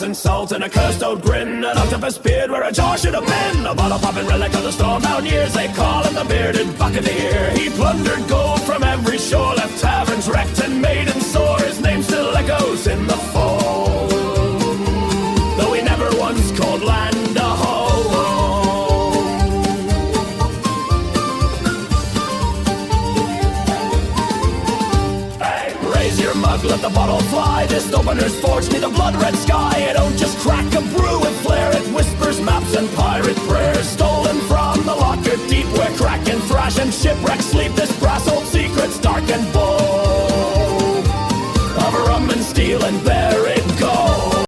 and salt and a cursed old grin. An octopus beard where a jaw should have been. A bottle-popping relic of the storm mountaineers. They call him the bearded buccaneer. He plundered gold from every shore, left taverns wrecked and maidens sore. His name still echoes in the fall, though he never once called land a home. Let the bottle fly. This opener's forged neath a blood-red sky. It don't just crack a brew and flare. It whispers maps and pirate prayers, stolen from the locker deep, where crack and thrash and shipwreck sleep